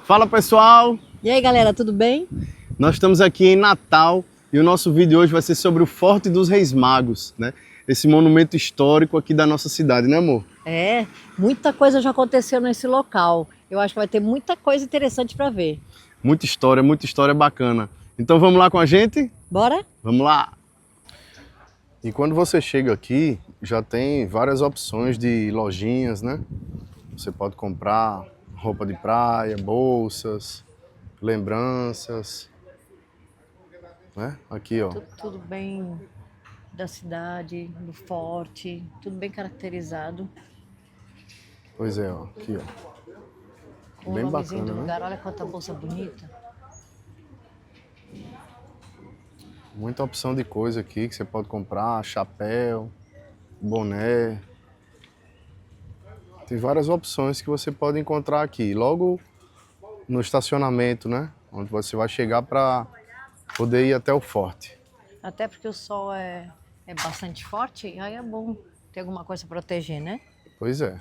Fala pessoal! E aí galera, tudo bem? Nós estamos aqui em Natal e o nosso vídeo hoje vai ser sobre o Forte dos Reis Magos, né? Esse monumento histórico aqui da nossa cidade, né amor? É, muita coisa já aconteceu nesse local. Eu acho que vai ter muita coisa interessante para ver. Muita história bacana. Então vamos lá com a gente? Bora? Vamos lá! E quando você chega aqui, já tem várias opções de lojinhas, né? Você pode comprar roupa de praia, bolsas, lembranças, né? Aqui, ó. Tudo bem da cidade, do forte, tudo bem caracterizado. Pois é, ó. Aqui, ó. Com Bem o nomezinho bacana, do né? lugar. Olha quanta bolsa bonita. Muita opção de coisa aqui que você pode comprar, chapéu, boné. Tem várias opções que você pode encontrar aqui, logo no estacionamento, né? Onde você vai chegar para poder ir até o forte. Até porque o sol é bastante forte, aí é bom ter alguma coisa para proteger, né? Pois é.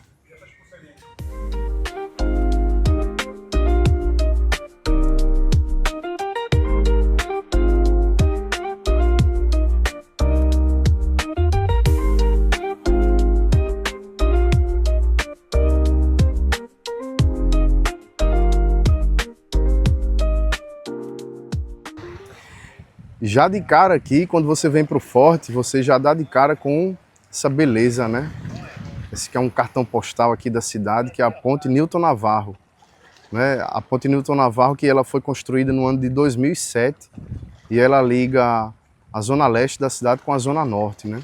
Já de cara aqui, quando você vem para o forte, você já dá de cara com essa beleza, né? Esse aqui é um cartão postal aqui da cidade, que é a Ponte Newton Navarro, né? A Ponte Newton Navarro, que ela foi construída no ano de 2007 e ela liga a zona leste da cidade com a zona norte, né?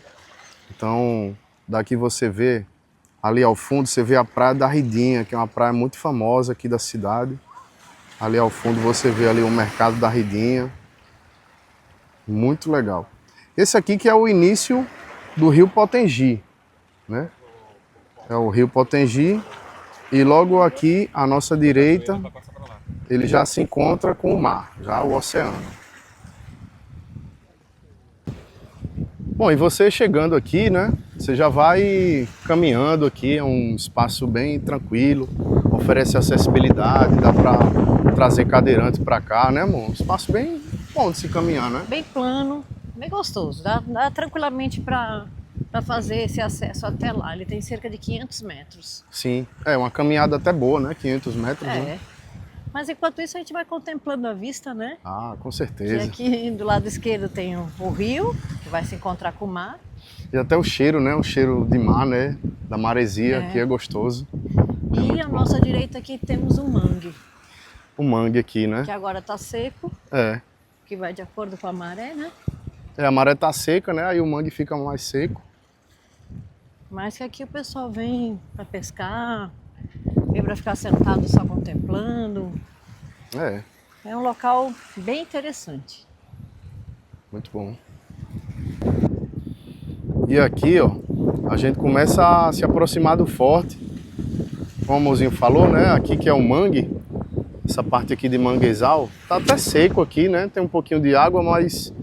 Então, daqui você vê, ali ao fundo, você vê a Praia da Ridinha, que é uma praia muito famosa aqui da cidade. Ali ao fundo você vê ali o Mercado da Ridinha. Muito legal. Esse aqui que é o início do Rio Potengi, né? É o Rio Potengi e logo aqui à nossa direita ele já se encontra com o mar, já o oceano. Bom, e você chegando aqui, né? Você já vai caminhando aqui, é um espaço bem tranquilo, oferece acessibilidade, dá para trazer cadeirante para cá, né, amor? Um espaço bem bom de se caminhar, né? Bem plano, bem gostoso. Dá tranquilamente para fazer esse acesso até lá. Ele tem cerca de 500 metros. Sim, é uma caminhada até boa, né? 500 metros, né? Mas enquanto isso a gente vai contemplando a vista, né? Ah, com Que certeza. aqui do lado esquerdo tem o rio, que vai se encontrar com o mar. E até o cheiro, né? O cheiro de mar, né? Da maresia, aqui é gostoso. E à nossa direita aqui temos o mangue. O mangue aqui, né? Que agora está seco, É. que vai de acordo com a maré, né? A maré tá seca, né? Aí o mangue fica mais seco. Mas que aqui o pessoal vem para pescar, vem para ficar sentado só contemplando. É, É um local bem interessante. muito bom. E aqui, ó, a gente começa a se aproximar do forte. Como o amorzinho falou, né? Aqui que é o mangue, essa parte aqui de manguezal, tá até seco aqui, né? Tem um pouquinho de água, mas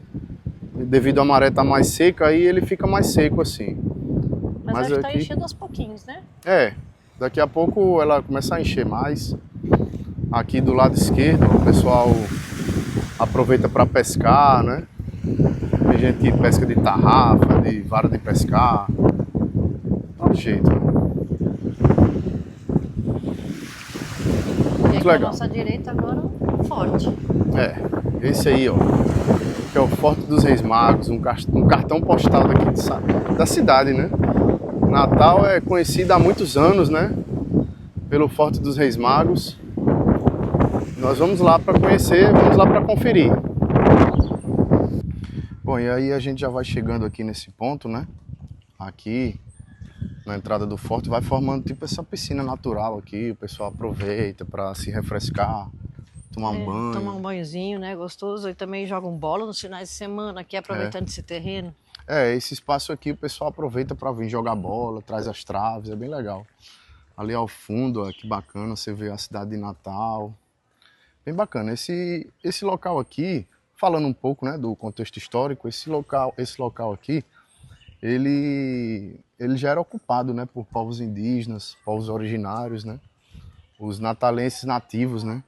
devido à maré tá mais seca, aí ele fica mais seco assim. Mas ela está aqui enchendo aos pouquinhos, né? É, daqui a pouco ela começa a encher mais. Aqui do lado esquerdo o pessoal aproveita para pescar, né? Tem gente que pesca de tarrafa, de vara de pescar. Todo jeito. E aqui legal. à nossa direita agora o forte. É, esse aí, ó, que é o Forte dos Reis Magos, um cartão postal daqui da cidade, né? Natal é conhecido há muitos anos, né? Pelo Forte dos Reis Magos. Nós vamos lá para conhecer, vamos lá para conferir. Bom, e aí a gente já vai chegando aqui nesse ponto, né? Aqui na entrada do forte, vai formando tipo essa piscina natural aqui, o pessoal aproveita para se refrescar, tomar um banho. Tomar um banhozinho, né, gostoso, e também jogam bola nos finais de semana aqui, aproveitando esse terreno. Esse espaço aqui o pessoal aproveita para vir jogar bola, traz as traves, é bem legal. Ali ao fundo, ó, que bacana, você vê a cidade de Natal. Bem bacana. Esse local aqui, falando um pouco, né, do contexto histórico, esse local aqui, ele já era ocupado, né, por povos indígenas, povos originários, né, os natalenses nativos, né.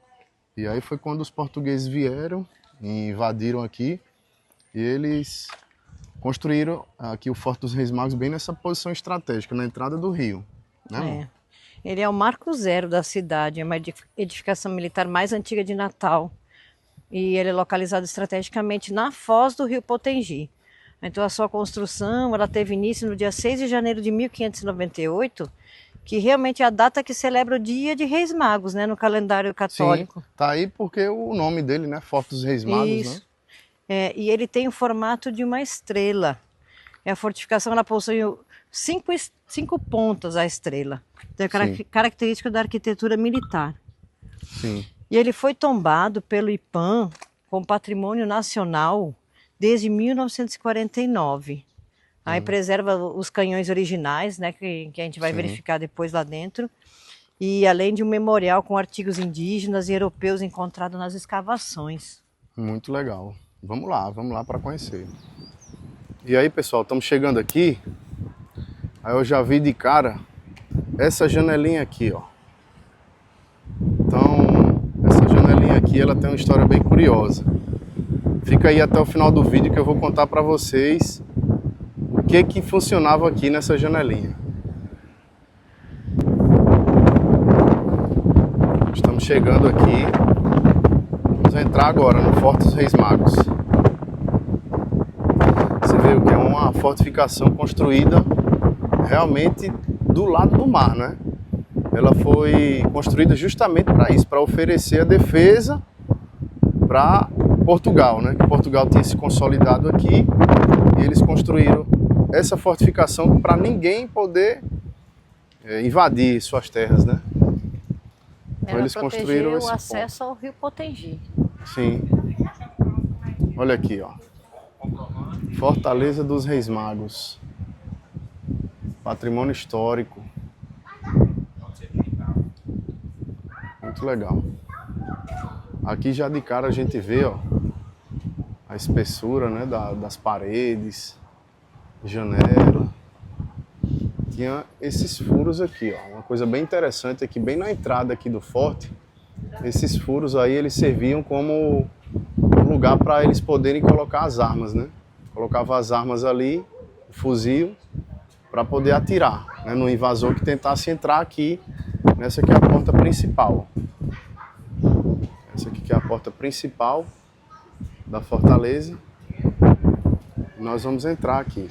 E aí foi quando os portugueses vieram e invadiram aqui e eles construíram aqui o Forte dos Reis Magos bem nessa posição estratégica, na entrada do rio, né? Ele é o marco zero da cidade, é uma edificação militar mais antiga de Natal. E ele é localizado estrategicamente na foz do rio Potengi. Então a sua construção, ela teve início no dia 6 de janeiro de 1598, que realmente é a data que celebra o Dia de Reis Magos, né, no calendário católico. Sim, tá aí porque o nome dele, né, Forte dos Reis Magos, Isso. né? E ele tem o formato de uma estrela. A fortificação ela possui cinco pontas a estrela. Então, é característica da arquitetura militar. Sim. E ele foi tombado pelo IPAM como patrimônio nacional desde 1949. Aí preserva os canhões originais, né, que a gente vai verificar depois lá dentro. E além de um memorial com artigos indígenas e europeus encontrados nas escavações. Muito legal. Vamos lá para conhecer. E aí, pessoal, estamos chegando aqui. Aí eu já vi de cara essa janelinha aqui, ó. Então, essa janelinha aqui, ela tem uma história bem curiosa. Fica aí até o final do vídeo que eu vou contar para vocês o que funcionava aqui nessa janelinha. Estamos chegando aqui. Vamos entrar agora no Forte dos Reis Magos. Você vê que é uma fortificação construída realmente do lado do mar, né? Ela foi construída justamente para isso, para oferecer a defesa para Portugal, né? Que Portugal tinha se consolidado aqui e eles construíram essa fortificação para ninguém poder invadir suas terras, né? Então eles construíram esse acesso ao rio Potengi. Sim. Olha aqui, ó. Fortaleza dos Reis Magos. Patrimônio histórico. Muito legal. Aqui já de cara a gente vê, ó, a espessura, né, das paredes, janela. Tinha esses furos aqui, ó. Uma coisa bem interessante aqui, bem na entrada aqui do forte. Esses furos aí, eles serviam como um lugar para eles poderem colocar as armas, né? Colocava as armas ali, o fuzil, para poder atirar, né, no invasor que tentasse entrar aqui. Essa aqui é a porta principal. Essa aqui que é a porta principal da fortaleza. Nós vamos entrar aqui.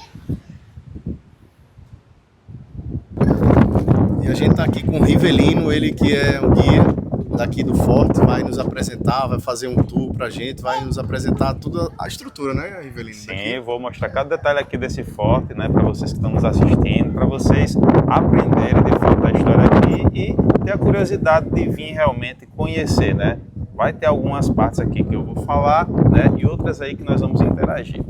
E a gente está aqui com o Rivelino, ele que é um guia daqui do forte, vai nos apresentar, vai fazer um tour pra gente, vai nos apresentar toda a estrutura, né, Rivelino? Sim, daqui. Vou mostrar cada detalhe aqui desse forte, né, para vocês que estão nos assistindo, para vocês aprenderem de fato a história aqui e ter a curiosidade de vir realmente conhecer, né? Vai ter algumas partes aqui que eu vou falar, né, e outras aí que nós vamos interagir.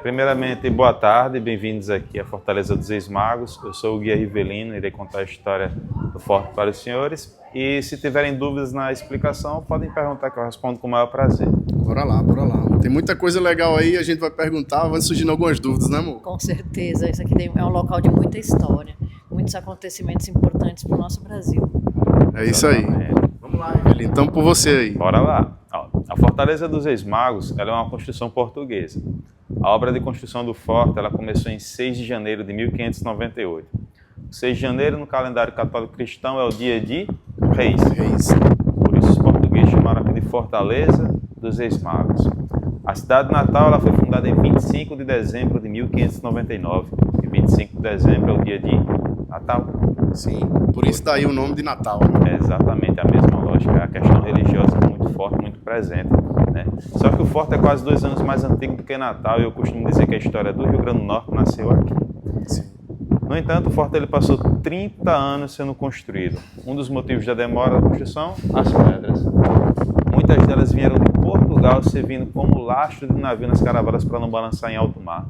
Primeiramente, boa tarde, bem-vindos aqui à Fortaleza dos Reis Magos. Eu sou o guia Rivelino, irei contar a história do forte para os senhores. E se tiverem dúvidas na explicação, podem perguntar que eu respondo com o maior prazer. Bora lá, bora lá. Tem muita coisa legal aí, a gente vai perguntar, vão surgindo algumas dúvidas, né, amor? Com certeza, isso aqui é um local de muita história, muitos acontecimentos importantes para o nosso Brasil. É isso aí. Vamos lá, Rivelino, então por você aí. Bora lá. A Fortaleza dos Reis Magos, ela é uma construção portuguesa. A obra de construção do forte ela começou em 6 de janeiro de 1598. 6 de janeiro, no calendário católico cristão, é o dia de Reis. Por isso os portugueses chamaram aqui de Fortaleza dos Reis Magos. A cidade de Natal ela foi fundada em 25 de dezembro de 1599. E 25 de dezembro é o dia de Natal. Sim, por isso daí o nome de Natal. É exatamente a mesma lógica, a questão religiosa é muito forte, muito presente, né? Só que o forte é quase 2 anos mais antigo do que Natal e eu costumo dizer que a história do Rio Grande do Norte nasceu aqui. Sim. No entanto, o forte ele passou 30 anos sendo construído. Um dos motivos da demora da construção, as pedras. Muitas delas vieram de Portugal, servindo como lastro de navio nas caravanas para não balançar em alto mar.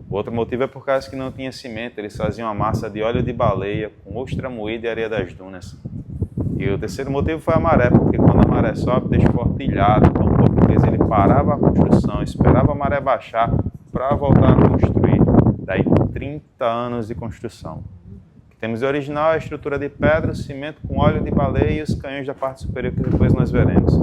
O outro motivo é por causa que não tinha cimento, eles faziam a massa de óleo de baleia, com ostra moída e areia das dunas. E o terceiro motivo foi a maré, porque quando a maré sobe, deixa o forte ilhado. Então o português ele parava a construção, esperava a maré baixar para voltar a construir. Daí 30 anos de construção. O que temos de original é a estrutura de pedra, cimento com óleo de baleia e os canhões da parte superior que depois nós veremos.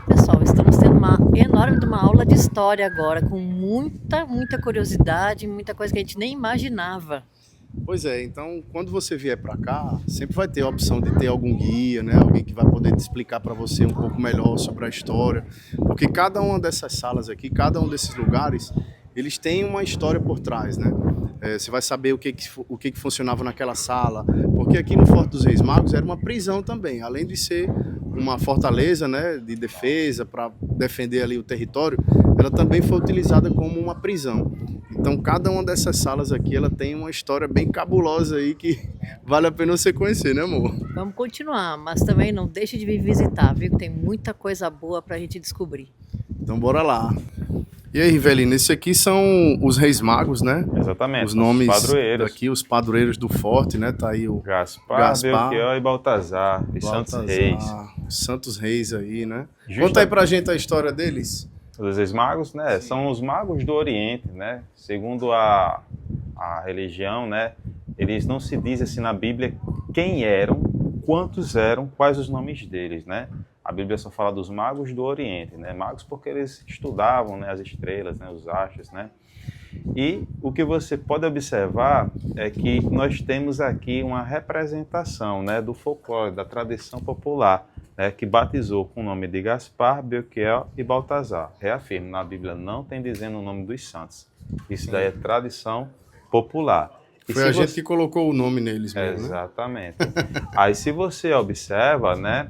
Pessoal, estamos tendo uma enorme aula de história agora, com muita curiosidade, muita coisa que a gente nem imaginava. Pois é, então quando você vier para cá, sempre vai ter a opção de ter algum guia, né? Alguém que vai poder te explicar para você um pouco melhor sobre a história, porque cada uma dessas salas aqui, cada um desses lugares, eles têm uma história por trás, né? Você vai saber o que funcionava naquela sala, porque aqui no Forte dos Reis Magos era uma prisão também, além de ser uma fortaleza, né, de defesa para defender ali o território, ela também foi utilizada como uma prisão. Então cada uma dessas salas aqui, ela tem uma história bem cabulosa aí que vale a pena você conhecer, né, amor? Vamos continuar, mas também não deixe de vir visitar, viu? Tem muita coisa boa pra gente descobrir. Então bora lá. E aí, Rivelino, esses aqui são os Reis Magos, né? Exatamente, os nomes padroeiros. aqui, os padroeiros do forte, né? Tá aí o Gaspar, Belchior e Baltazar, os Santos Reis. Os Santos Reis aí, né? Justa- Conta aí pra gente a história deles. Os Reis Magos, né? São os magos do Oriente, né? Segundo a religião, né? Eles não se diz assim na Bíblia quem eram, quantos eram, quais os nomes deles, né? A Bíblia só fala dos magos do Oriente, né? Magos porque eles estudavam, né, as estrelas, né, os astros, né? E o que você pode observar é que nós temos aqui uma representação, né, do folclore, da tradição popular, né, que batizou com o nome de Gaspar, Belchior e Baltazar. Reafirmo, na Bíblia não tem dizendo o nome dos santos. Isso daí é tradição popular. E Foi a gente que colocou o nome neles mesmo, Exatamente. Aí se você observa, né,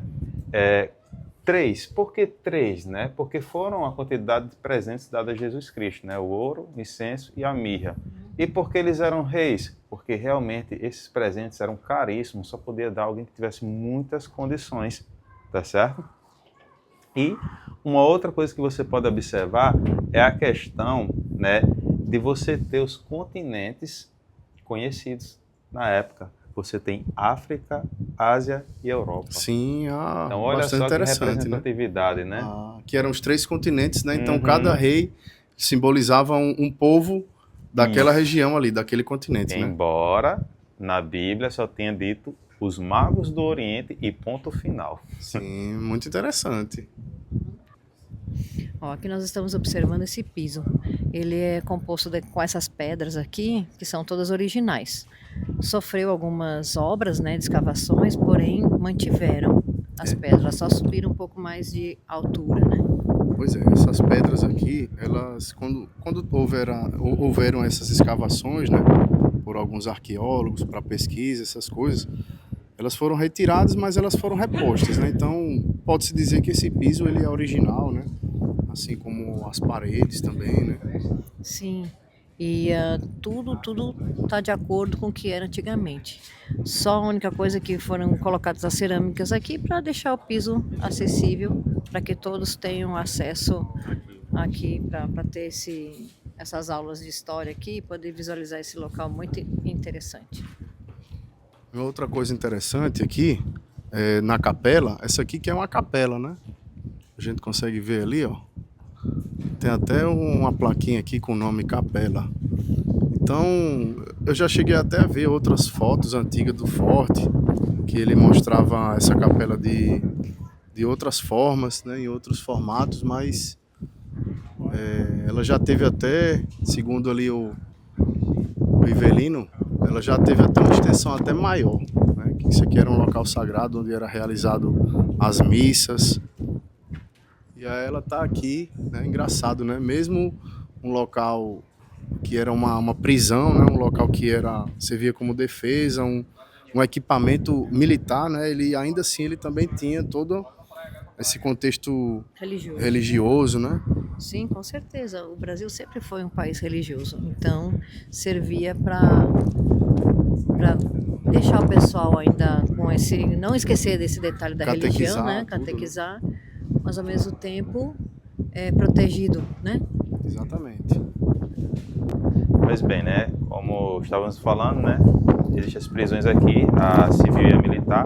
três. Por que três, né? Porque foram a quantidade de presentes dados a Jesus Cristo, né? O ouro, o incenso e a mirra. E por que eles eram reis? Porque realmente esses presentes eram caríssimos, só podia dar alguém que tivesse muitas condições, tá certo? E uma outra coisa que você pode observar é a questão, né, de você ter os continentes conhecidos na época. Você tem África, Ásia e Europa. Sim, então olha bastante só que interessante, representatividade, né? Que eram os 3 continentes, né? Então cada rei simbolizava um povo daquela região ali, daquele continente, né? Embora na Bíblia só tenha dito os magos do Oriente e ponto final. Sim, muito interessante. Ó, aqui nós estamos observando esse piso. Ele é composto com essas pedras aqui, que são todas originais. Sofreu algumas obras, né, de escavações, porém mantiveram as pedras, só subiram um pouco mais de altura, né? Pois é, essas pedras aqui, elas, quando houveram essas escavações, né, por alguns arqueólogos para pesquisa, essas coisas, elas foram retiradas, mas elas foram repostas, né? Então pode-se dizer que esse piso ele é original, né? Assim como as paredes também, né? Sim, e tudo está de acordo com o que era antigamente. Só a única coisa que foram colocadas as cerâmicas aqui para deixar o piso acessível, para que todos tenham acesso aqui, para ter essas aulas de história aqui e poder visualizar esse local muito interessante. Outra coisa interessante aqui, na capela, essa aqui que é uma capela, né? A gente consegue ver ali, ó. Tem até uma plaquinha aqui com o nome Capela. Então, eu já cheguei até a ver outras fotos antigas do forte, que ele mostrava essa capela de outras formas, né, em outros formatos, mas ela já teve até, segundo ali o Rivelino, ela já teve até uma extensão até maior, né, que isso aqui era um local sagrado onde era realizado as missas. E aí ela tá aqui, né? Engraçado, né? Mesmo um local que era uma prisão, né? Um local que servia como defesa, um equipamento militar, né? Ele ainda assim ele também tinha todo esse contexto religioso, né? Sim, com certeza. O Brasil sempre foi um país religioso, então servia para deixar o pessoal ainda com esse, não esquecer desse detalhe da religião, né? Tudo, né? Catequizar, mas ao mesmo tempo protegido, né? Exatamente. Pois bem, né? Como estávamos falando, né? Existem as prisões aqui, a civil e a militar.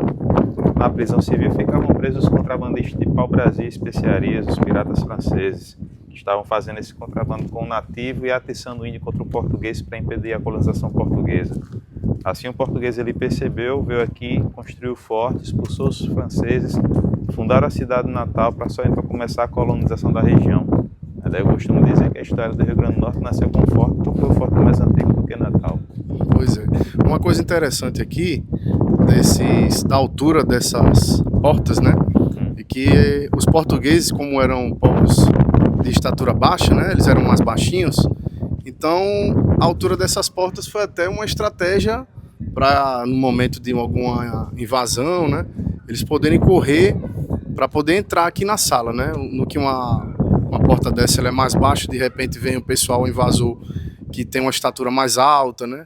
Na prisão civil ficavam presos os contrabandistas de pau-brasil, especiarias, os piratas franceses, que estavam fazendo esse contrabando com o nativo e atiçando o índio contra o português para impedir a colonização portuguesa. Assim o português ele percebeu, veio aqui, construiu fortes, expulsou os franceses, fundaram a cidade de Natal para só então começar a colonização da região. Daí eu costumo dizer que a história do Rio Grande do Norte nasceu com forte porque o forte é mais antigo do que Natal. Pois é. Uma coisa interessante aqui, da altura dessas portas, né? E que os portugueses, como eram povos de estatura baixa, né? Eles eram mais baixinhos. Então, a altura dessas portas foi até uma estratégia para, no momento de alguma invasão, né? Eles poderem correr para poder entrar aqui na sala, né? No que uma porta dessa ela é mais baixa, de repente vem o pessoal invasor que tem uma estatura mais alta, né?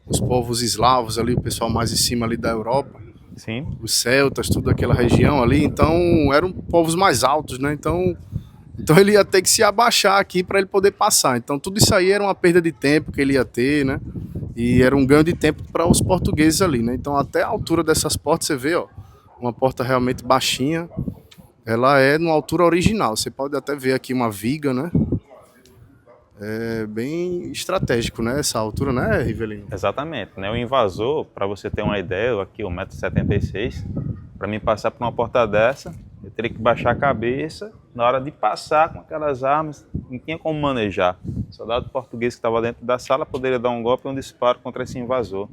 Os povos eslavos ali, o pessoal mais em cima ali da Europa. Sim. Os celtas, tudo aquela região ali, então eram povos mais altos, né? Então ele ia ter que se abaixar aqui para ele poder passar. Então tudo isso aí era uma perda de tempo que ele ia ter, né? E era um ganho de tempo para os portugueses ali, né? Então até a altura dessas portas você vê, ó, uma porta realmente baixinha. Ela é numa altura original. Você pode até ver aqui uma viga, né? É bem estratégico, né? Essa altura, né, Rivelino? Exatamente, né? O invasor, para você ter uma ideia, eu aqui 1,76 m, para mim passar por uma porta dessa, eu teria que baixar a cabeça. Na hora de passar com aquelas armas, não tinha como manejar. O soldado português que estava dentro da sala poderia dar um golpe e um disparo contra esse invasor.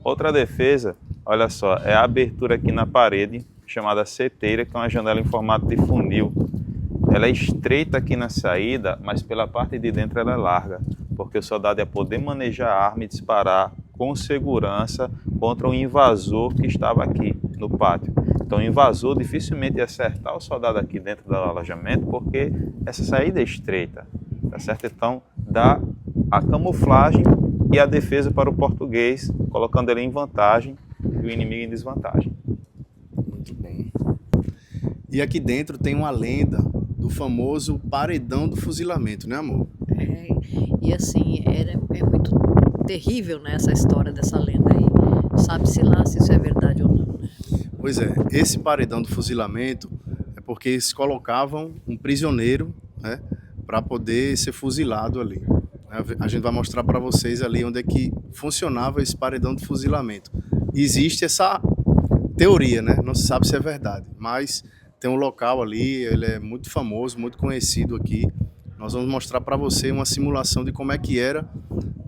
Outra defesa, olha só, é a abertura aqui na parede, chamada seteira, que é uma janela em formato de funil. Ela é estreita aqui na saída, mas pela parte de dentro ela é larga, porque o soldado ia poder manejar a arma e disparar com segurança contra um invasor que estava aqui no pátio. Então o invasor dificilmente ia acertar o soldado aqui dentro do alojamento, porque essa saída é estreita, tá certo? Então dá a camuflagem e a defesa para o português, colocando ele em vantagem e o inimigo em desvantagem. Muito bem. E aqui dentro tem uma lenda do famoso paredão do fuzilamento, né, amor? E assim, é muito terrível, né, essa história dessa lenda aí. Sabe-se lá se isso é verdade ou não, né? Pois é, esse paredão do fuzilamento é porque eles colocavam um prisioneiro, né, para poder ser fuzilado ali. A gente vai mostrar para vocês ali onde é que funcionava esse paredão do fuzilamento. Existe essa teoria, né? Não se sabe se é verdade, mas tem um local ali, ele é muito famoso, muito conhecido aqui. Nós vamos mostrar para você uma simulação de como é que era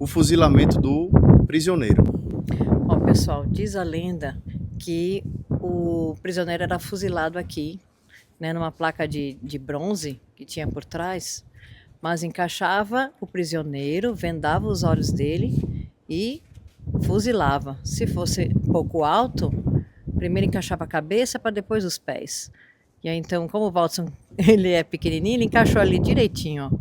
o fuzilamento do prisioneiro. Ó, pessoal, diz a lenda que o prisioneiro era fuzilado aqui, né, numa placa de bronze que tinha por trás, mas encaixava o prisioneiro, vendava os olhos dele e fuzilava. Se fosse um pouco alto, primeiro encaixava a cabeça para depois os pés. E aí, então, como o Walton ele é pequenininho, ele encaixou ali direitinho, ó.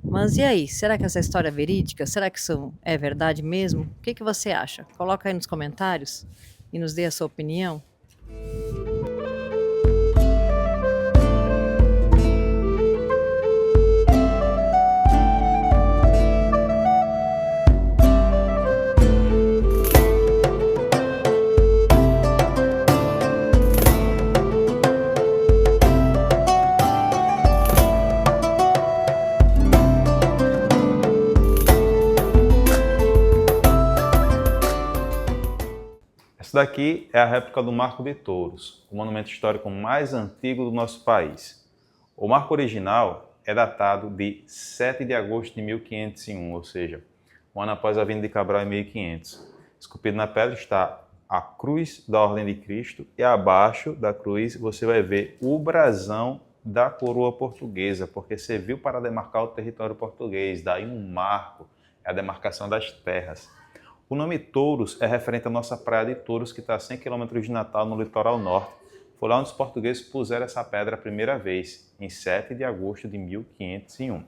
Mas e aí, será que essa história é verídica? Será que isso é verdade mesmo? O que você acha? Coloca aí nos comentários e nos dê a sua opinião. Essa daqui é a réplica do Marco de Touros, o monumento histórico mais antigo do nosso país. O marco original é datado de 7 de agosto de 1501, ou seja, um ano após a vinda de Cabral em 1500. Esculpido na pedra está a cruz da Ordem de Cristo e abaixo da cruz você vai ver o brasão da coroa portuguesa, porque serviu para demarcar o território português, daí um marco, é a demarcação das terras. O nome Touros é referente à nossa praia de Touros, que está a 100 km de Natal, no litoral norte. Foi lá onde os portugueses puseram essa pedra a primeira vez, em 7 de agosto de 1501.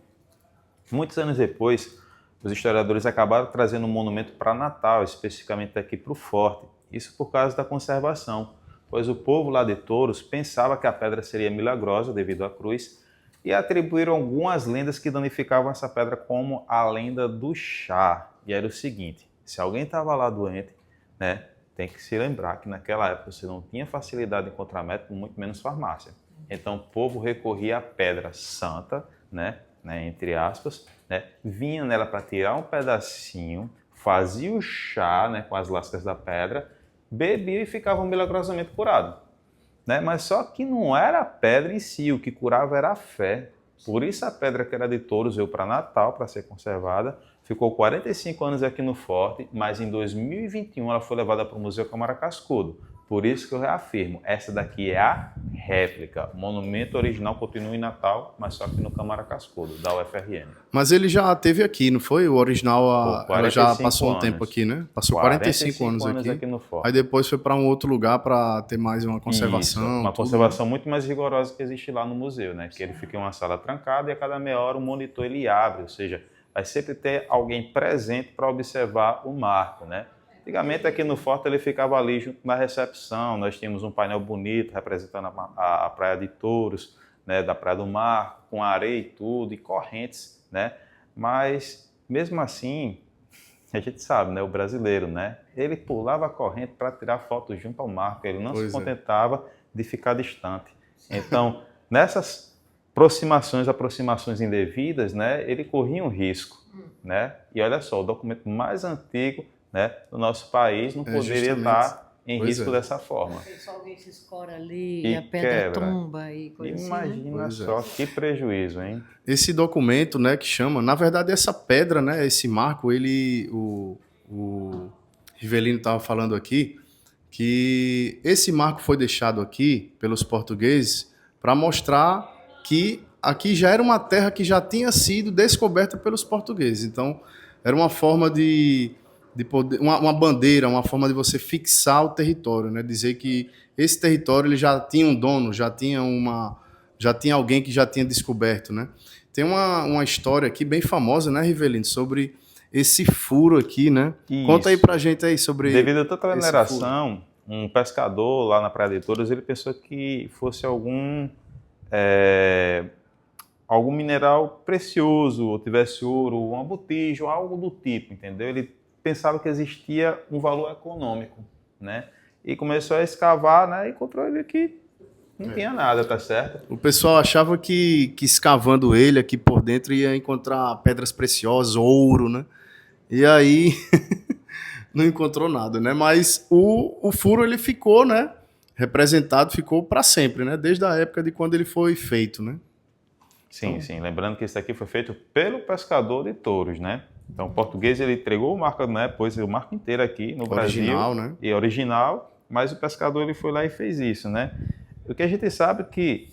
Muitos anos depois, os historiadores acabaram trazendo um monumento para Natal, especificamente aqui para o forte. Isso por causa da conservação, pois o povo lá de Touros pensava que a pedra seria milagrosa devido à cruz e atribuíram algumas lendas que danificavam essa pedra, como a lenda do chá. E era o seguinte: se alguém estava lá doente, né, tem que se lembrar que naquela época você não tinha facilidade de encontrar médico, muito menos farmácia. Então o povo recorria à pedra santa, né, entre aspas, né, vinha nela para tirar um pedacinho, fazia o chá, né, com as lascas da pedra, bebia e ficava milagrosamente curado. Né? Mas só que não era a pedra em si, o que curava era a fé. Por isso a pedra que era de Touros veio para Natal para ser conservada, ficou 45 anos aqui no forte, mas em 2021 ela foi levada para o Museu Câmara Cascudo. Por isso que eu reafirmo, essa daqui é a réplica. O monumento original continua em Natal, mas só que no Câmara Cascudo, da UFRN. Mas ele já teve aqui, não foi? O original, ela já passou um tempo aqui, né? Passou 45 anos aqui no forte. Aí depois foi para um outro lugar para ter mais uma conservação. Isso, uma conservação muito mais rigorosa que existe lá no museu, né? Que ele fica em uma sala trancada e a cada meia hora o monitor ele abre, ou seja, vai sempre ter alguém presente para observar o marco, né? Antigamente aqui no forte ele ficava ali junto na recepção, nós tínhamos um painel bonito representando a Praia de Touros, né, da Praia do Mar, com areia e tudo, e correntes, né? Mas mesmo assim, a gente sabe, né, o brasileiro, né, ele pulava a corrente para tirar foto junto ao marco, ele não se contentava de ficar distante. Então, nessas aproximações indevidas, né, ele corria um risco, né? E olha só, o documento mais antigo, né, do nosso país não poderia estar em risco dessa forma. Só alguém se escora ali e a pedra tomba e coisa assim. Imagina só que prejuízo, hein? Esse documento, né, que chama, na verdade essa pedra, né, esse marco, ele, o Rivelino estava falando aqui, que esse marco foi deixado aqui pelos portugueses para mostrar que aqui já era uma terra que já tinha sido descoberta pelos portugueses. Então, era uma forma de poder, uma bandeira, uma forma de você fixar o território, né? Dizer que esse território ele já tinha um dono, já tinha alguém que já tinha descoberto, né? Tem uma história aqui bem famosa, né, Rivelino, sobre esse furo aqui, né? Isso. Conta aí pra gente aí sobre. Devido a tanta mineração, um pescador lá na Praia de Touros, ele pensou que fosse algum mineral precioso, ou tivesse ouro, uma botija, ou algo do tipo, entendeu? Ele pensava que existia um valor econômico, né? E começou a escavar, né? E encontrou ele que não tinha nada, tá certo? O pessoal achava que escavando ele aqui por dentro ia encontrar pedras preciosas, ouro, né? E aí não encontrou nada, né? Mas o furo ele ficou, né? Representado, ficou para sempre, né? Desde a época de quando ele foi feito, né? Sim, então, sim. Lembrando que isso aqui foi feito pelo pescador de Touros, né? Então, o português ele entregou o marco, né? Pôs o marco inteiro aqui no original, Brasil. Né? E original, mas o pescador ele foi lá e fez isso, né? O que a gente sabe é que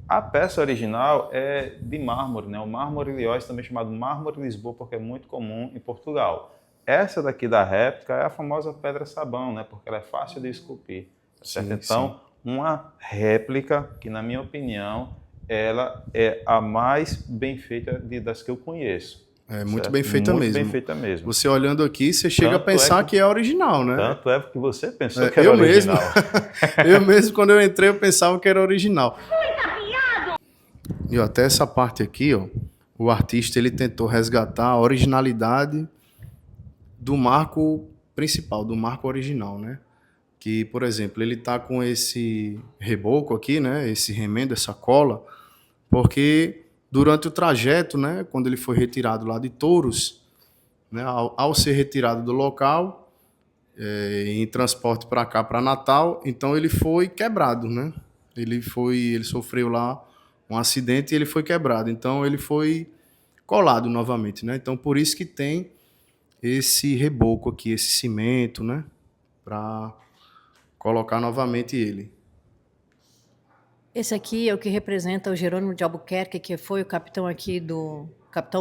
a peça original é de mármore, né? O mármore Ilhéus, também chamado mármore Lisboa, porque é muito comum em Portugal. Essa daqui da réplica é a famosa pedra sabão, né? Porque ela é fácil de esculpir. Certo? Então, uma réplica que, na minha opinião, ela é a mais bem feita das que eu conheço. É muito bem feita mesmo. Muito bem feita mesmo. Você olhando aqui, você chega a pensar que é original, né? Tanto é que você pensou que era original. Eu mesmo, quando eu entrei, eu pensava que era original. E até essa parte aqui, ó, o artista ele tentou resgatar a originalidade do marco principal, do marco original, né? Que, por exemplo, ele tá com esse reboco aqui, né? Esse remendo, essa cola, porque durante o trajeto, né, quando ele foi retirado lá de Touros, né, ao ser retirado do local, em transporte para cá, para Natal, então ele foi quebrado, né? Ele sofreu lá um acidente e ele foi quebrado. Então ele foi colado novamente, né? Então por isso que tem esse reboco aqui, esse cimento, né, para colocar novamente ele. Esse aqui é o que representa o Jerônimo de Albuquerque, que foi o capitão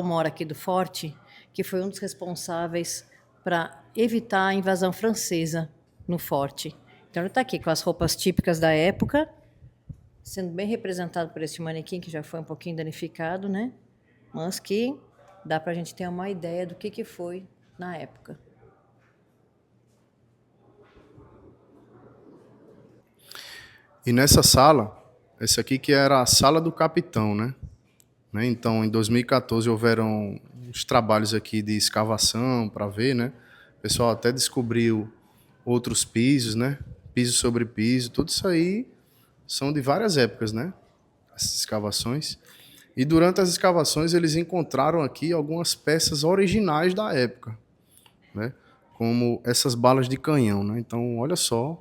mor aqui do forte, que foi um dos responsáveis para evitar a invasão francesa no forte. Então ele está aqui com as roupas típicas da época, sendo bem representado por esse manequim que já foi um pouquinho danificado, né? Mas que dá para a gente ter uma ideia do que foi na época. E nessa sala, essa aqui que era a sala do capitão, né? Então, em 2014 houveram uns trabalhos aqui de escavação para ver, né? O pessoal até descobriu outros pisos, né? Piso sobre piso, tudo isso aí são de várias épocas, né? Essas escavações. E durante as escavações eles encontraram aqui algumas peças originais da época, né? Como essas balas de canhão, né? Então, olha só,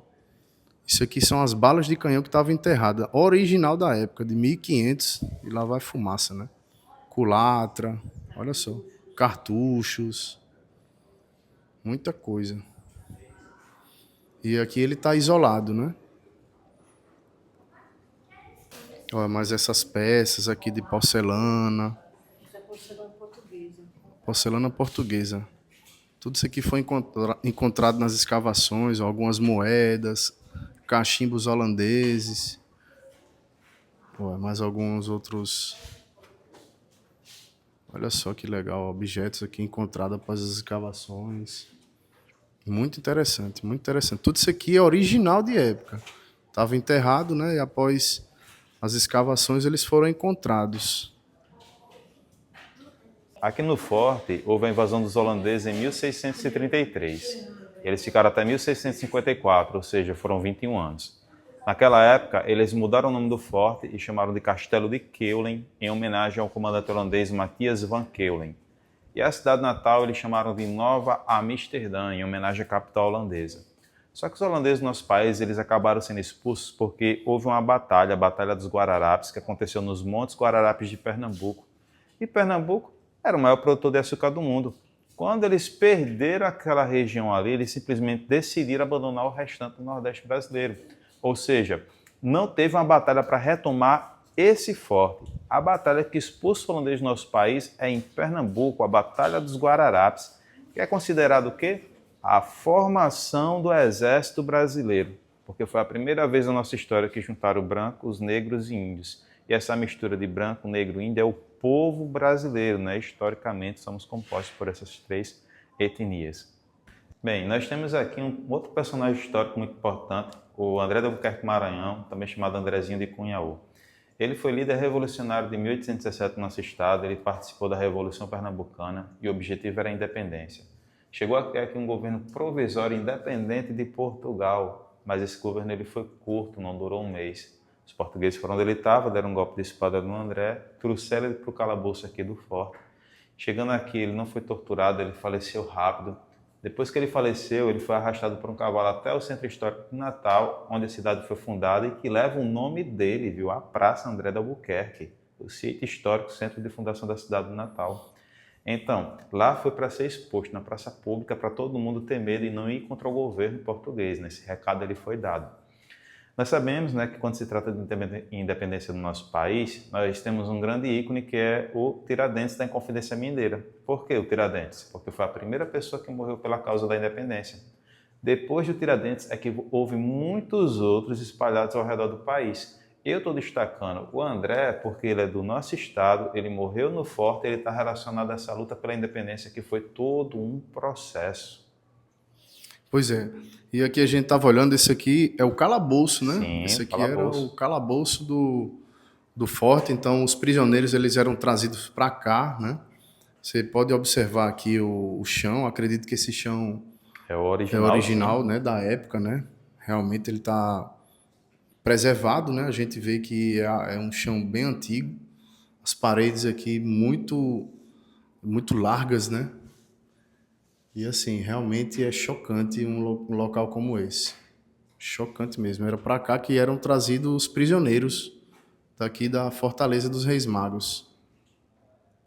isso aqui são as balas de canhão que estavam enterradas, original da época, de 1500, e lá vai fumaça, né? Culatra, olha só, cartuchos, muita coisa. E aqui ele está isolado, né? Olha, mas essas peças aqui de porcelana. Isso é porcelana portuguesa. Porcelana portuguesa. Tudo isso aqui foi encontrado nas escavações, algumas moedas, cachimbos holandeses. Olha, mais alguns outros. Olha só que legal, objetos aqui encontrados após as escavações. Muito interessante, muito interessante. Tudo isso aqui é original de época. Estava enterrado, né? E após as escavações eles foram encontrados. Aqui no forte, houve a invasão dos holandeses em 1633. Eles ficaram até 1654, ou seja, foram 21 anos. Naquela época, eles mudaram o nome do forte e chamaram de Castelo de Keulen, em homenagem ao comandante holandês Matthias van Keulen. E a cidade natal eles chamaram de Nova Amsterdã, em homenagem à capital holandesa. Só que os holandeses do nosso país eles acabaram sendo expulsos porque houve uma batalha, a Batalha dos Guararapes, que aconteceu nos Montes Guararapes de Pernambuco. E Pernambuco era o maior produtor de açúcar do mundo. Quando eles perderam aquela região ali, eles simplesmente decidiram abandonar o restante do Nordeste brasileiro. Ou seja, não teve uma batalha para retomar esse forte. A batalha que expulsa o holandês do nosso país é em Pernambuco, a Batalha dos Guararapes, que é considerado o quê? A formação do Exército Brasileiro, porque foi a primeira vez na nossa história que juntaram brancos, negros e índios. E essa mistura de branco, negro e índio é o povo brasileiro, né? Historicamente somos compostos por essas três etnias. Bem, nós temos aqui um outro personagem histórico muito importante, o André de Albuquerque Maranhão, também chamado Andrezinho de Cunhaú. Ele foi líder revolucionário de 1817 no nosso estado, ele participou da Revolução Pernambucana e o objetivo era a independência. Chegou a criar aqui um governo provisório independente de Portugal, mas esse governo ele foi curto, não durou um mês. Os portugueses foram onde ele estava, deram um golpe de espada no André, trouxeram ele para o calabouço aqui do forte. Chegando aqui, ele não foi torturado, ele faleceu rápido. Depois que ele faleceu, ele foi arrastado por um cavalo até o centro histórico de Natal, onde a cidade foi fundada e que leva o nome dele, viu? A Praça André de Albuquerque, o sítio histórico, centro de fundação da cidade de Natal. Então, lá foi para ser exposto na praça pública para todo mundo ter medo e não ir contra o governo português. Né? Esse recado ele foi dado. Nós sabemos, né, que quando se trata de independência do nosso país, nós temos um grande ícone que é o Tiradentes da Inconfidência Mineira. Por que o Tiradentes? Porque foi a primeira pessoa que morreu pela causa da independência. Depois do Tiradentes é que houve muitos outros espalhados ao redor do país. Eu estou destacando o André porque ele é do nosso estado, ele morreu no forte, ele está relacionado a essa luta pela independência que foi todo um processo. Pois é. E aqui a gente estava olhando, esse aqui é o calabouço, né? Sim, esse aqui calabouço. era o calabouço do forte, então os prisioneiros eles eram trazidos para cá, né? Você pode observar aqui o chão, acredito que esse chão é original, né, da época, né? Realmente ele está preservado, né? A gente vê que é um chão bem antigo, as paredes aqui muito largas, né? E assim, realmente é chocante um local como esse. Chocante mesmo. Era para cá que eram trazidos os prisioneiros daqui da Fortaleza dos Reis Magos.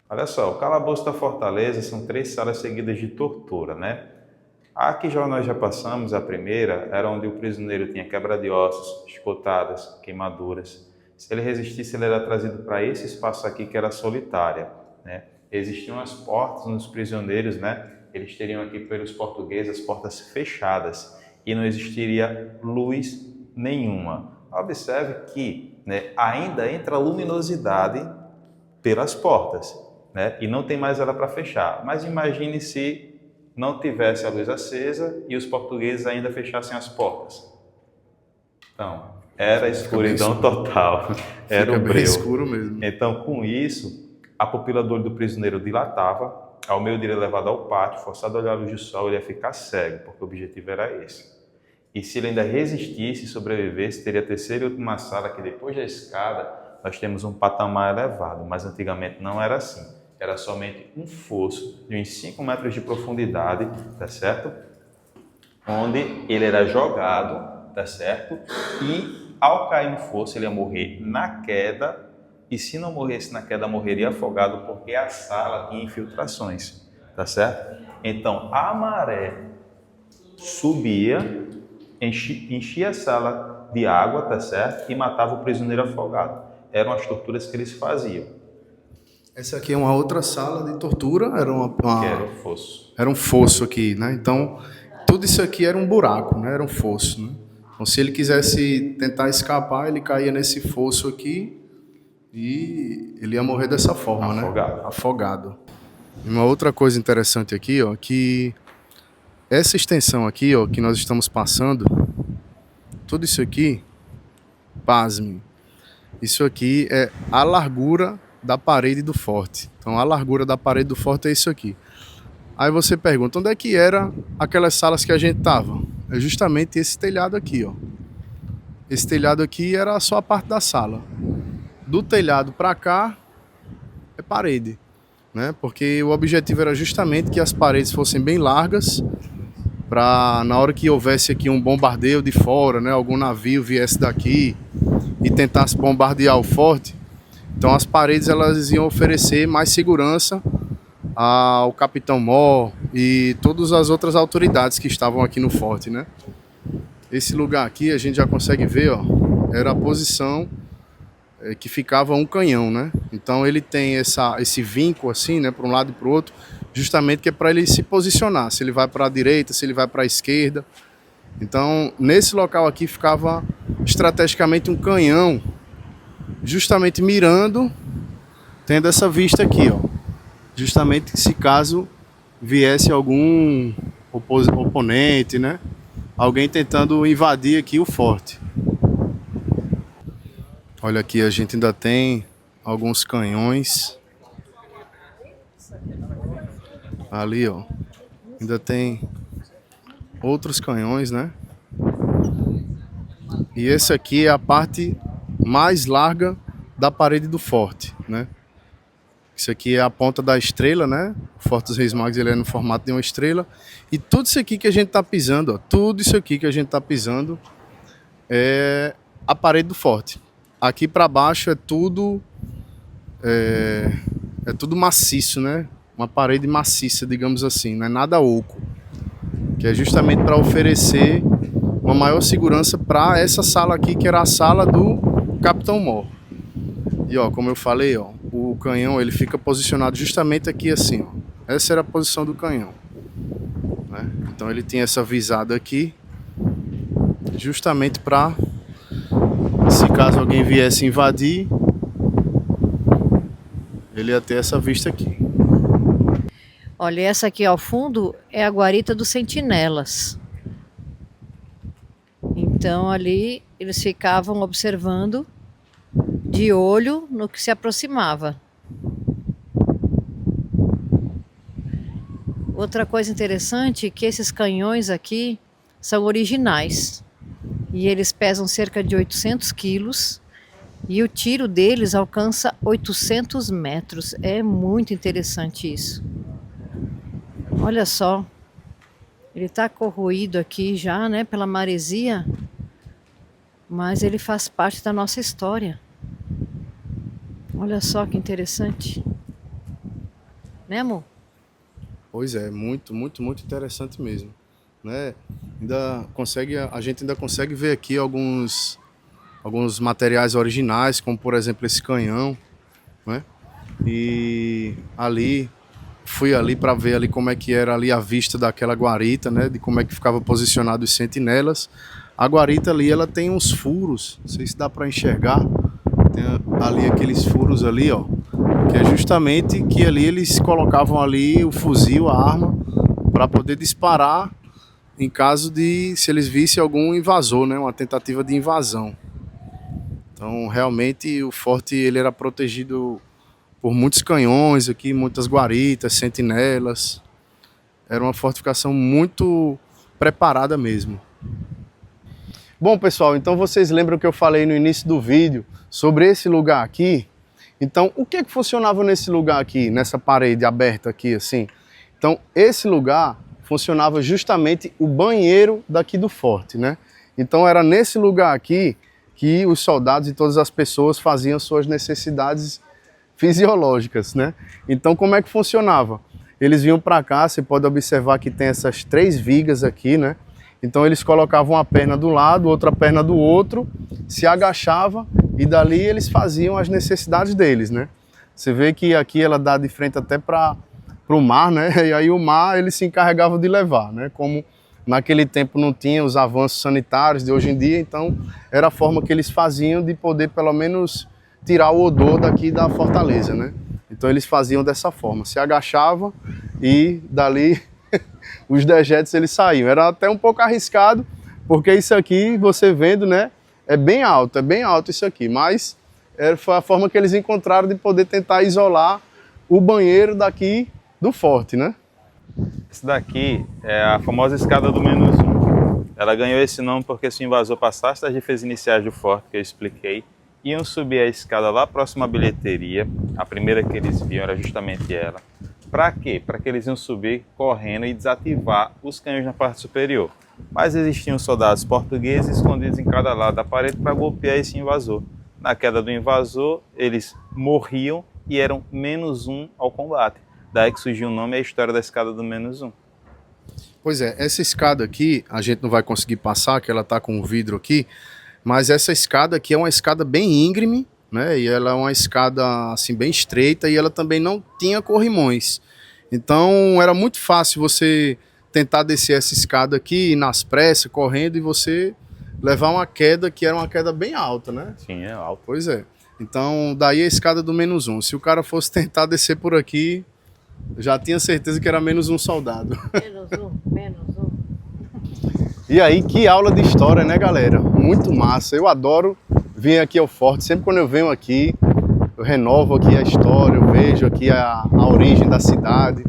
Olha só, o calabouço da Fortaleza são 3 salas seguidas de tortura, né? A que nós já passamos, a primeira, era onde o prisioneiro tinha quebra de ossos, chicotadas, queimaduras. Se ele resistisse, ele era trazido para esse espaço aqui que era solitária, né? Existiam as portas nos prisioneiros, né? Eles teriam aqui pelos portugueses as portas fechadas e não existiria luz nenhuma. Observe que né, ainda entra luminosidade pelas portas, né, e não tem mais ela para fechar. Mas imagine se não tivesse a luz acesa e os portugueses ainda fechassem as portas. Então, era escuridão total, era o breu. Bem escuro mesmo. Então, com isso, a pupila do olho do prisioneiro dilatava, ao meio dele levado ao pátio, forçado a olhar a luz do sol, ele ia ficar cego, porque o objetivo era esse. E se ele ainda resistisse e sobrevivesse, teria a terceira e última sala, que depois da escada, nós temos um patamar elevado, mas antigamente não era assim. Era somente um fosso de uns 5 metros de profundidade, tá certo? Onde ele era jogado, tá certo? E ao cair no fosso, ele ia morrer na queda, e se não morresse na queda, morreria afogado, porque a sala tinha infiltrações, tá certo? Então, a maré subia, enchia a sala de água, tá certo? E matava o prisioneiro afogado. Eram as torturas que eles faziam. Essa aqui é uma outra sala de tortura, Que era o fosso. Era um fosso aqui, né? Então, tudo isso aqui era um buraco, né? Era um fosso, né? Então, se ele quisesse tentar escapar, ele caía nesse fosso aqui e ele ia morrer dessa forma, Afogado. né? Afogado. E uma outra coisa interessante aqui, ó, que essa extensão aqui, ó, que nós estamos passando, tudo isso aqui, pasme, isso aqui é a largura da parede do forte. Então, a largura da parede do forte é isso aqui. Aí você pergunta, onde é que era aquelas salas que a gente tava? É justamente esse telhado aqui, ó. Esse telhado aqui era só a parte da sala. Do telhado para cá é parede, né? Porque o objetivo era justamente que as paredes fossem bem largas, para na hora que houvesse aqui um bombardeio de fora, né, algum navio viesse daqui e tentasse bombardear o forte, então as paredes elas iam oferecer mais segurança ao Capitão Mor e todas as outras autoridades que estavam aqui no forte, né? Esse lugar aqui a gente já consegue ver, ó, era a posição que ficava um canhão, né? Então ele tem esse vinco assim, né, para um lado e para o outro, justamente que é para ele se posicionar, se ele vai para a direita, se ele vai para a esquerda. Então, nesse local aqui ficava estrategicamente um canhão, justamente mirando, tendo essa vista aqui, ó. Justamente se caso viesse algum oponente, né? Alguém tentando invadir aqui o forte. Olha aqui, a gente ainda tem alguns canhões. Ali, ó, ainda tem outros canhões, né? E esse aqui é a parte mais larga da parede do forte, né? Isso aqui é a ponta da estrela, né? O Forte dos Reis Magos ele é no formato de uma estrela. E tudo isso aqui que a gente tá pisando, ó, tudo isso aqui que a gente tá pisando é a parede do forte. Aqui para baixo é tudo maciço, né? Uma parede maciça, digamos assim, não é nada oco, que é justamente para oferecer uma maior segurança para essa sala aqui, que era a sala do Capitão Mor. E ó, como eu falei, ó, o canhão ele fica posicionado justamente aqui assim, ó. Essa era a posição do canhão, né? Então ele tinha essa visada aqui, justamente para, se caso alguém viesse invadir, ele ia ter essa vista aqui. Olha, essa aqui ao fundo é a guarita dos sentinelas. Então ali eles ficavam observando de olho no que se aproximava. Outra coisa interessante é que esses canhões aqui são originais. E eles pesam cerca de 800 quilos. E o tiro deles alcança 800 metros. É muito interessante isso. Olha só, ele está corroído aqui já, né, pela maresia, mas ele faz parte da nossa história. Olha só que interessante. Né, amor? Pois é, muito, muito, muito interessante mesmo, né? A gente ainda consegue ver aqui alguns materiais originais, como por exemplo esse canhão, né? E fui ali para ver ali como é que era ali a vista daquela guarita, né? De como é que ficava posicionado os sentinelas. A guarita ali, ela tem uns furos, não sei se dá para enxergar, Tem ali aqueles furos ali, ó, que é justamente que ali eles colocavam ali o fuzil, a arma, para poder disparar em caso de, se eles vissem algum invasor, né, uma tentativa de invasão. Então, realmente, o forte ele era protegido por muitos canhões aqui, muitas guaritas, sentinelas. Era uma fortificação muito preparada mesmo. Bom, pessoal, então vocês lembram que eu falei no início do vídeo sobre esse lugar aqui? Então, o que funcionava nesse lugar aqui, nessa parede aberta aqui, assim? Então, esse lugar funcionava justamente o banheiro daqui do forte, né? Então, era nesse lugar aqui que os soldados e todas as pessoas faziam suas necessidades fisiológicas, né? Então, como é que funcionava? Eles vinham para cá, você pode observar que tem essas 3 vigas aqui, né? Então eles colocavam uma perna do lado, outra perna do outro, se agachava e dali eles faziam as necessidades deles, né? Você vê que aqui ela dá de frente até para o mar, né? E aí o mar eles se encarregavam de levar, né? Como naquele tempo não tinha os avanços sanitários de hoje em dia, então era a forma que eles faziam de poder pelo menos tirar o odor daqui da fortaleza, né? Então eles faziam dessa forma, se agachavam e dali os dejetos eles saíam. Era até um pouco arriscado, porque isso aqui, você vendo, né, é bem alto isso aqui, mas foi a forma que eles encontraram de poder tentar isolar o banheiro daqui do forte, né? Esse daqui é a famosa escada do -1. Ela ganhou esse nome porque se o invasor passasse das defesas iniciais do forte, que eu expliquei, iam subir a escada lá próximo à bilheteria. A primeira que eles viam era justamente ela. Para quê? Para que eles iam subir correndo e desativar os canhões na parte superior. Mas existiam soldados portugueses escondidos em cada lado da parede para golpear esse invasor. Na queda do invasor, eles morriam e eram -1 ao combate. Daí que surgiu o nome e a história da escada do -1. Pois é, essa escada aqui, a gente não vai conseguir passar, que ela tá com o vidro aqui, mas essa escada aqui é uma escada bem íngreme, né? E ela é uma escada assim bem estreita e ela também não tinha corrimões. Então era muito fácil você tentar descer essa escada aqui nas pressas, correndo, e você levar uma queda que era uma queda bem alta, né? Sim, é alto. Pois é. Então daí a escada do -1. Se o cara fosse tentar descer por aqui, já tinha certeza que era -1 soldado. -1. E aí, que aula de história, né, galera? Muito massa. Eu adoro vir aqui ao forte. Sempre quando eu venho aqui, eu renovo aqui a história, eu vejo aqui a origem da cidade.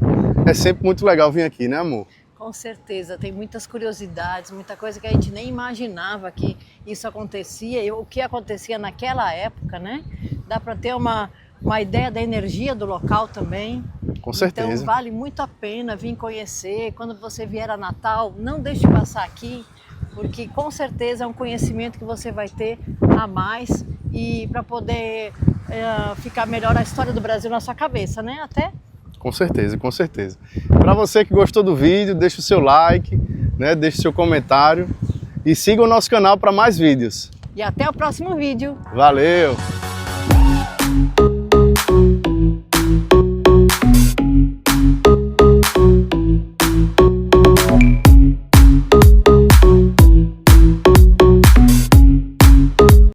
É sempre muito legal vir aqui, né, amor? Com certeza, tem muitas curiosidades, muita coisa que a gente nem imaginava que isso acontecia e o que acontecia naquela época, né? Dá para ter uma ideia da energia do local também. Com certeza. Então vale muito a pena vir conhecer. Quando você vier a Natal, não deixe de passar aqui, porque com certeza é um conhecimento que você vai ter a mais e para poder ficar melhor a história do Brasil na sua cabeça, né? Até. Com certeza, com certeza. Para você que gostou do vídeo, deixa o seu like, né? Deixa o seu comentário e siga o nosso canal para mais vídeos. E até o próximo vídeo. Valeu!